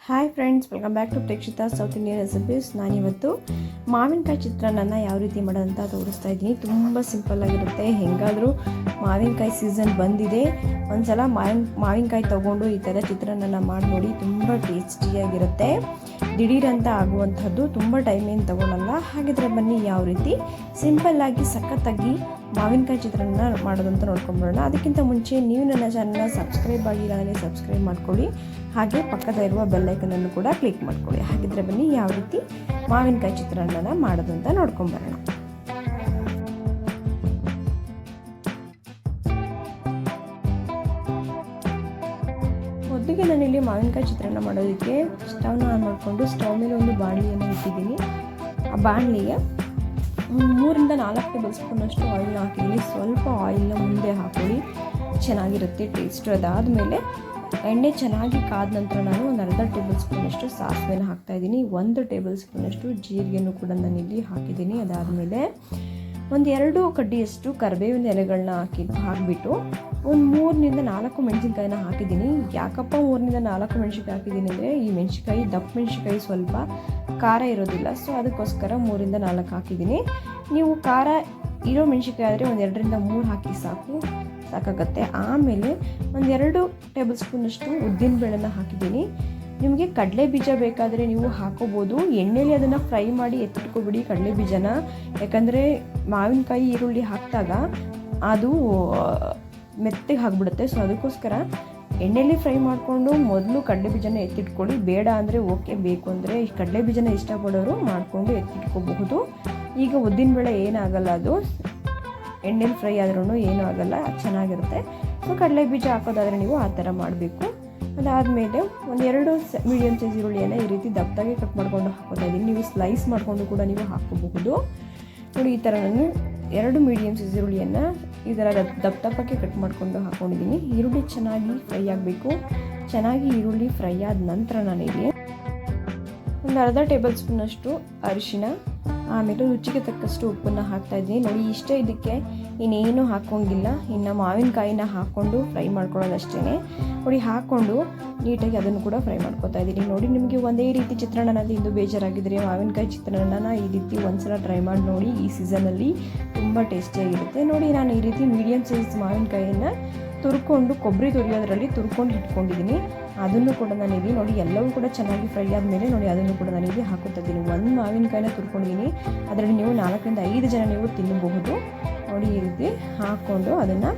Hi friends, welcome back to Prekshita south Indian recipes. ನಾನಿವತ್ತು ಮಾವಿನಕಾಯಿ ಚಿತ್ರಾನ್ನ ಯಾವ ರೀತಿ ಮಾಡೋದಂತ ತೋರಿಸ್ತಾ ಇದ್ದೀನಿ. ತುಂಬ ಸಿಂಪಲ್ ಆಗಿರುತ್ತೆ. ಹೆಂಗಾದರೂ ಮಾವಿನಕಾಯಿ ಸೀಸನ್ ಬಂದಿದೆ, ಒಂದ್ಸಲ ಮಾವಿನಕಾಯಿ ತೊಗೊಂಡು ಈ ಥರ ಚಿತ್ರಾನ್ನ ಮಾಡಿ ನೋಡಿ. ತುಂಬ ಟೇಸ್ಟಿಯಾಗಿರುತ್ತೆ. ದಿಢೀರಂತ ಆಗುವಂಥದ್ದು, ತುಂಬ ಟೈಮ್ ಏನು ತೊಗೊಳಲ್ಲ. ಹಾಗಿದ್ರೆ ಬನ್ನಿ ಯಾವ ರೀತಿ ಸಿಂಪಲ್ಲಾಗಿ ಸಖತ್ತಾಗಿ ಮಾವಿನಕಾಯಿ ಚಿತ್ರಾನ್ನ ಮಾಡೋದಂತ ನೋಡ್ಕೊಂಡ್ಬರೋಣ. ಅದಕ್ಕಿಂತ ಮುಂಚೆ ನೀವು ನನ್ನ ಚಾನಲ್ನ ಸಬ್ಸ್ಕ್ರೈಬ್ ಆಗಿಲ್ಲ ಅಂದರೆ ಸಬ್ಸ್ಕ್ರೈಬ್ ಮಾಡ್ಕೊಳ್ಳಿ, ಹಾಗೆ ಪಕ್ಕದಲ್ಲಿರುವ ಬೆಲ್ಲೈಕನನ್ನು ಕೂಡ ಕ್ಲಿಕ್ ಮಾಡ್ಕೊಳ್ಳಿ. ಹಾಗಿದ್ರೆ ಬನ್ನಿ ಯಾವ ರೀತಿ ಮಾವಿನಕಾಯಿ ಚಿತ್ರಾನ್ನ ಮಾಡೋದಂತ ನೋಡ್ಕೊಂಡ್ಬರೋಣ. ಮೊದಲಿಗೆ ನಾನಿಲ್ಲಿ ಮಾವಿನಕಾಯಿ ಚಿತ್ರಾನ್ನ ಮಾಡೋದಕ್ಕೆ ಸ್ಟವ್ನ ಆನ್ ಮಾಡಿಕೊಂಡು ಸ್ಟವ್ ಮೇಲೆ ಒಂದು ಬಾಣಲಿಯನ್ನು ಇಟ್ಟಿದ್ದೀನಿ. ಆ ಬಾಣಲಿಗೆ 3-4 ಟೇಬಲ್ ಸ್ಪೂನಷ್ಟು ಆಯಿಲ್ನ ಹಾಕಿದ್ದೀನಿ. ಸ್ವಲ್ಪ ಆಯಿಲ್ನ ಮುಂದೆ ಹಾಕೊಳ್ಳಿ, ಚೆನ್ನಾಗಿರುತ್ತೆ ಟೇಸ್ಟು. ಅದಾದಮೇಲೆ ಎಣ್ಣೆ ಚೆನ್ನಾಗಿ ಕಾದ ನಂತರ ನಾನು ಒಂದು ಅರ್ಧ ಟೇಬಲ್ ಸ್ಪೂನಷ್ಟು ಸಾಸಿವೆನ ಹಾಕ್ತಾಯಿದ್ದೀನಿ. 1 ಟೇಬಲ್ ಸ್ಪೂನಷ್ಟು ಜೀರಿಗೆಯನ್ನು ಕೂಡ ನಾನಿಲ್ಲಿ ಹಾಕಿದ್ದೀನಿ. ಅದಾದಮೇಲೆ 1-2 ಕಡ್ಡಿಯಷ್ಟು ಕರಿಬೇವಿನ ಎಲೆಗಳನ್ನ ಹಾಕಿಬಿಟ್ಟು ಒಂದು 3-4 ಮೆಣಸಿನ್ಕಾಯಿನ ಹಾಕಿದ್ದೀನಿ. ಯಾಕಪ್ಪ 3-4 ಮೆಣಸಿನ್ಕಾಯಿ ಹಾಕಿದ್ದೀನಿ ಅಂದರೆ, ಈ ಮೆಣಸಿನ್ಕಾಯಿ ದಪ್ಪ ಮೆಣಸಿನ್ಕಾಯಿ ಸ್ವಲ್ಪ ಖಾರ ಇರೋದಿಲ್ಲ, ಸೊ ಅದಕ್ಕೋಸ್ಕರ 3-4 ಹಾಕಿದ್ದೀನಿ. ನೀವು ಖಾರ ಇರೋ ಮೆಣಸಿನ್ಕಾಯಿ ಆದರೆ 2-3 ಹಾಕಿ ಸಾಕಾಗತ್ತೆ. ಆಮೇಲೆ 1-2 ಟೇಬಲ್ ಸ್ಪೂನಷ್ಟು ಉದ್ದಿನಬೇಳೆನ ಹಾಕಿದ್ದೀನಿ. ನಿಮಗೆ ಕಡಲೆ ಬೀಜ ಬೇಕಾದರೆ ನೀವು ಹಾಕೋಬೋದು. ಎಣ್ಣೆಲಿ ಅದನ್ನು ಫ್ರೈ ಮಾಡಿ ಎತ್ತಿಟ್ಕೊಬಿಡಿ ಕಡಲೆ ಬೀಜನ, ಯಾಕಂದರೆ ಮಾವಿನಕಾಯಿ ಈರುಳ್ಳಿ ಹಾಕಿದಾಗ ಅದು ಮೆತ್ತಗೆ ಆಗಿಬಿಡುತ್ತೆ. ಸೊ ಅದಕ್ಕೋಸ್ಕರ ಎಣ್ಣೆಲಿ ಫ್ರೈ ಮಾಡಿಕೊಂಡು ಮೊದಲು ಕಡಲೆ ಬೀಜನ ಎತ್ತಿಟ್ಕೊಳ್ಳಿ. ಬೇಡ ಅಂದರೆ ಓಕೆ, ಬೇಕು ಅಂದರೆ ಕಡಲೆ ಬೀಜನ ಇಷ್ಟಪಡೋರು ಮಾಡಿಕೊಂಡು ಎತ್ತಿಟ್ಕೋಬಹುದು. ಈಗ ಉದ್ದಿನಬೇಳೆ ಏನಾಗಲ್ಲ, ಅದು ಎಣ್ಣೆಲಿ ಫ್ರೈ ಆದ್ರೂ ಏನೂ ಆಗಲ್ಲ, ಚೆನ್ನಾಗಿರುತ್ತೆ. ಸೊ ಕಡಲೆ ಬೀಜ ಹಾಕೋದಾದರೆ ನೀವು ಆ ಥರ ಮಾಡಬೇಕು. ಅದಾದಮೇಲೆ 1-2 ಮೀಡಿಯಮ್ ಸೈಜ್ ಈರುಳ್ಳಿಯನ್ನು ಈ ರೀತಿ ದಪ್ಪದಾಗಿ ಕಟ್ ಮಾಡ್ಕೊಂಡು ಹಾಕೋತಾ ಇದ್ದೀನಿ. ನೀವು ಸ್ಲೈಸ್ ಮಾಡಿಕೊಂಡು ಕೂಡ ನೀವು ಹಾಕೋಬಹುದು. ನೋಡಿ, ಈ ಥರ ನಾನು 2 ಮೀಡಿಯಮ್ ಸೈಜ್ ಈರುಳ್ಳಿಯನ್ನು ಈ ಥರ ದಪ್ಪಕ್ಕೆ ಕಟ್ ಮಾಡಿಕೊಂಡು ಹಾಕ್ಕೊಂಡಿದ್ದೀನಿ. ಈರುಳ್ಳಿ ಚೆನ್ನಾಗಿ ಫ್ರೈ ಆಗಬೇಕು. ಚೆನ್ನಾಗಿ ಈರುಳ್ಳಿ ಫ್ರೈ ಆದ ನಂತರ ನಾನಿಲ್ಲಿ ಒಂದು ಅರ್ಧ ಟೇಬಲ್ ಸ್ಪೂನಷ್ಟು ಅರಿಶಿನ, ಆಮೇಲೆ ರುಚಿಗೆ ತಕ್ಕಷ್ಟು ಉಪ್ಪನ್ನು ಹಾಕ್ತಾಯಿದ್ದೀನಿ. ನೋಡಿ, ಇಷ್ಟೇ, ಇದಕ್ಕೆ ಇನ್ನೇನು ಹಾಕೋಂಗಿಲ್ಲ. ಇನ್ನು ಮಾವಿನಕಾಯಿನ ಹಾಕ್ಕೊಂಡು ಫ್ರೈ ಮಾಡ್ಕೊಳ್ಳೋದಷ್ಟೇ. ನೋಡಿ, ಹಾಕ್ಕೊಂಡು ನೀಟಾಗಿ ಅದನ್ನು ಕೂಡ ಫ್ರೈ ಮಾಡ್ಕೊತಾ ಇದ್ದೀನಿ. ನೋಡಿ, ನಿಮಗೆ ಒಂದೇ ರೀತಿ ಚಿತ್ರಾನ್ನ ತಿಂದು ಬೇಜಾರಾಗಿದ್ದರೆ ಮಾವಿನಕಾಯಿ ಚಿತ್ರಾನ್ನ ಈ ರೀತಿ ಒಂದ್ಸಲ ಟ್ರೈ ಮಾಡಿ ನೋಡಿ. ಈ ಸೀಸನಲ್ಲಿ ತುಂಬ ಟೇಸ್ಟಿಯಾಗಿರುತ್ತೆ. ನೋಡಿ, ನಾನು ಈ ರೀತಿ ಮೀಡಿಯಮ್ ಸೈಜ್ ಮಾವಿನಕಾಯಿಯನ್ನು ತುರ್ಕೊಂಡು ಕೊಬ್ಬರಿ ತುರಿಯೋದ್ರಲ್ಲಿ ತುರ್ಕೊಂಡು ಇಟ್ಕೊಂಡಿದ್ದೀನಿ. ಅದನ್ನು ಕೂಡ ನಾನಿಲ್ಲಿ ನೋಡಿ, ಎಲ್ಲವೂ ಕೂಡ ಚೆನ್ನಾಗಿ ಫ್ರೈ ಆದಮೇಲೆ ನೋಡಿ ಅದನ್ನು ಕೂಡ ನಾನಿಲ್ಲಿ ಹಾಕೋತಾ ಇದ್ದೀನಿ. 1 ಮಾವಿನಕಾಯಿನ ತುರ್ಕೊಂಡಿದ್ದೀನಿ. ಅದರಲ್ಲಿ ನೀವು 4-5 ಜನ ನೀವು ತಿನ್ನಬಹುದು. ನೋಡಿ, ಈ ರೀತಿ ಹಾಕ್ಕೊಂಡು ಅದನ್ನು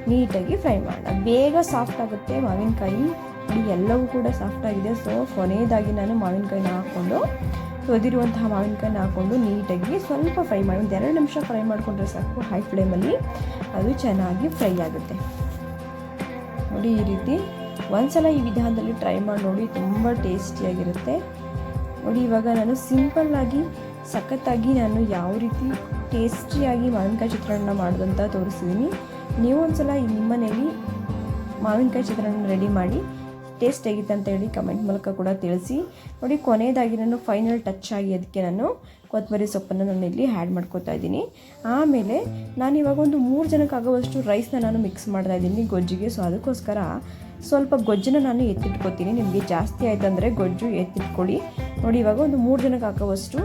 ನೀಟಾಗಿ ಫ್ರೈ ಮಾಡೋಣ. ಬೇಗ ಸಾಫ್ಟ್ ಆಗುತ್ತೆ ಮಾವಿನಕಾಯಿ. ನೋಡಿ, ಎಲ್ಲವೂ ಕೂಡ ಸಾಫ್ಟ್ ಆಗಿದೆ. ಸೊ ಕೊನೆಯದಾಗಿ ನಾನು ಮಾವಿನಕಾಯಿನ ಹಾಕ್ಕೊಂಡು ತೊದಿರುವಂತಹ ಮಾವಿನಕಾಯಿನ ಹಾಕ್ಕೊಂಡು ನೀಟಾಗಿ ಸ್ವಲ್ಪ ಫ್ರೈ ಮಾಡಿ 2 ನಿಮಿಷ ಫ್ರೈ ಮಾಡಿಕೊಂಡ್ರೆ ಸಾಕು. ಹೈ ಫ್ಲೇಮಲ್ಲಿ ಅದು ಚೆನ್ನಾಗಿ ಫ್ರೈ ಆಗುತ್ತೆ. ನೋಡಿ, ಈ ರೀತಿ ಒಂದ್ಸಲ ಈ ವಿಧಾನದಲ್ಲಿ ಟ್ರೈ ಮಾಡಿ ನೋಡಿ, ತುಂಬ ಟೇಸ್ಟಿಯಾಗಿರುತ್ತೆ. ನೋಡಿ, ಇವಾಗ ನಾನು ಸಿಂಪಲ್ಲಾಗಿ ಸಖತ್ತಾಗಿ ನಾನು ಯಾವ ರೀತಿ ಟೇಸ್ಟಿಯಾಗಿ ಮಾವಿನಕಾಯಿ ಚಿತ್ರಾನ್ನ ಮಾಡೋದಂತ ತೋರಿಸಿದ್ದೀನಿ. ನೀವು ಒಂದ್ಸಲ ನಿಮ್ಮ ಮನೇಲಿ ಮಾವಿನಕಾಯಿ ಚಿತ್ರಾನ್ನ ರೆಡಿ ಮಾಡಿ ಟೇಸ್ಟ್ ಹೇಗಿತ್ತು ಅಂತ ಹೇಳಿ ಕಮೆಂಟ್ ಮೂಲಕ ಕೂಡ ತಿಳಿಸಿ. ನೋಡಿ, ಕೊನೆಯದಾಗಿ ನಾನು ಫೈನಲ್ ಟಚ್ ಆಗಿ ಅದಕ್ಕೆ ನಾನು ಕೊತ್ತಂಬರಿ ಸೊಪ್ಪನ್ನು ನಾನು ಇಲ್ಲಿ ಆ್ಯಡ್ ಮಾಡ್ಕೊತಾ ಇದ್ದೀನಿ. ಆಮೇಲೆ ನಾನಿವಾಗ ಒಂದು 3 ಜನಕ್ಕಾಗುವಷ್ಟು ರೈಸ್ನ ನಾನು ಮಿಕ್ಸ್ ಮಾಡ್ತಾ ಇದ್ದೀನಿ ಗೊಜ್ಜಿಗೆ. ಸೊ ಅದಕ್ಕೋಸ್ಕರ ಸ್ವಲ್ಪ ಗೊಜ್ಜನ್ನು ನಾನು ಎತ್ತಿಟ್ಕೊತೀನಿ. ನಿಮಗೆ ಜಾಸ್ತಿ ಆಯ್ತಂದರೆ ಗೊಜ್ಜು ಎತ್ತಿಟ್ಕೊಳ್ಳಿ. ನೋಡಿ, ಇವಾಗ ಒಂದು 3 ಜನಕ್ಕೆ ಹಾಕೋವಷ್ಟು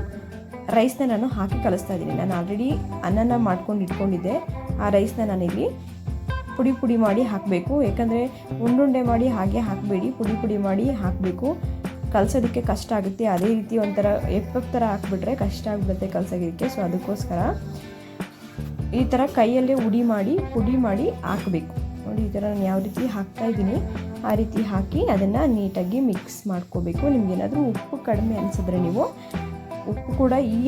ರೈಸ್ನ ನಾನು ಹಾಕಿ ಕಲಿಸ್ತಾ ಇದ್ದೀನಿ. ನಾನು ಆಲ್ರೆಡಿ ಅನ್ನನ ಮಾಡ್ಕೊಂಡು ಇಟ್ಕೊಂಡಿದ್ದೆ. ಆ ರೈಸ್ನ ನಾನಿಲ್ಲಿ ಪುಡಿ ಮಾಡಿ ಹಾಕಬೇಕು. ಯಾಕಂದರೆ ಉಂಡುಂಡೆ ಮಾಡಿ ಹಾಗೆ ಹಾಕಬೇಡಿ, ಪುಡಿ ಮಾಡಿ ಹಾಕಬೇಕು. ಕಲಸೋದಕ್ಕೆ ಕಷ್ಟ ಆಗುತ್ತೆ. ಅದೇ ರೀತಿ ಒಂಥರ ಎಪ್ಪಕ್ಕೆ ಥರ ಹಾಕ್ಬಿಟ್ರೆ ಕಷ್ಟ ಆಗಿಬಿಡುತ್ತೆ ಕಲಸೋದಕ್ಕೆ. ಸೊ ಅದಕ್ಕೋಸ್ಕರ ಈ ಥರ ಕೈಯಲ್ಲೇ ಪುಡಿ ಮಾಡಿ ಹಾಕಬೇಕು. ನೋಡಿ, ಈ ಥರ ನಾನು ಯಾವ ರೀತಿ ಹಾಕ್ತಾಯಿದ್ದೀನಿ ಆ ರೀತಿ ಹಾಕಿ ಅದನ್ನು ನೀಟಾಗಿ ಮಿಕ್ಸ್ ಮಾಡ್ಕೋಬೇಕು. ನಿಮಗೇನಾದರೂ ಉಪ್ಪು ಕಡಿಮೆ ಅನಿಸಿದ್ರೆ ನೀವು ಉಪ್ಪು ಕೂಡ ಈ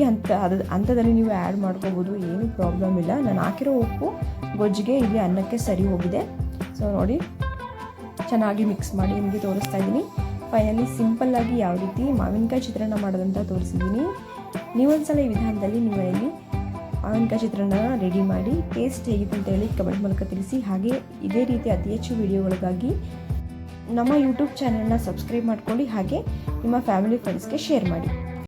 ಹಂತದಲ್ಲಿ ನೀವು ಆ್ಯಡ್ ಮಾಡ್ಕೋಬೋದು, ಏನೂ ಪ್ರಾಬ್ಲಮ್ ಇಲ್ಲ. ನಾನು ಹಾಕಿರೋ ಉಪ್ಪು ಗೊಜ್ಜಿಗೆ ಇಲ್ಲಿ ಅನ್ನಕ್ಕೆ ಸರಿ ಹೋಗಿದೆ. ಸೊ ನೋಡಿ, ಚೆನ್ನಾಗಿ ಮಿಕ್ಸ್ ಮಾಡಿ ನಿಮಗೆ ತೋರಿಸ್ತಾ ಇದ್ದೀನಿ. ಫೈನಲಿ ಸಿಂಪಲ್ಲಾಗಿ ಯಾವ ರೀತಿ ಮಾವಿನಕಾಯಿ ಚಿತ್ರಾನ್ನ ಮಾಡೋದಂತ ತೋರಿಸಿದ್ದೀನಿ. ನೀವೊಂದ್ಸಲ ಈ ವಿಧಾನದಲ್ಲಿ ನಿಮ್ಮ ಮನೆಯಲ್ಲಿ ಮಾವಿನಕಾಯಿ ಚಿತ್ರಾನ್ನ ರೆಡಿ ಮಾಡಿ ಟೇಸ್ಟ್ ಹೇಗಿತ್ತು ಅಂತ ಹೇಳಿ ಕಮೆಂಟ್ ಮೂಲಕ ತಿಳಿಸಿ. ಹಾಗೆ ಇದೇ ರೀತಿ ಅತಿ ಹೆಚ್ಚು ವಿಡಿಯೋಗಳಿಗಾಗಿ ನಮ್ಮ ಯೂಟ್ಯೂಬ್ ಚಾನಲ್ನ ಸಬ್ಸ್ಕ್ರೈಬ್ ಮಾಡ್ಕೊಳ್ಳಿ. ಹಾಗೆ ನಿಮ್ಮ ಫ್ಯಾಮಿಲಿ ಫ್ರೆಂಡ್ಸ್ಗೆ ಶೇರ್ ಮಾಡಿ.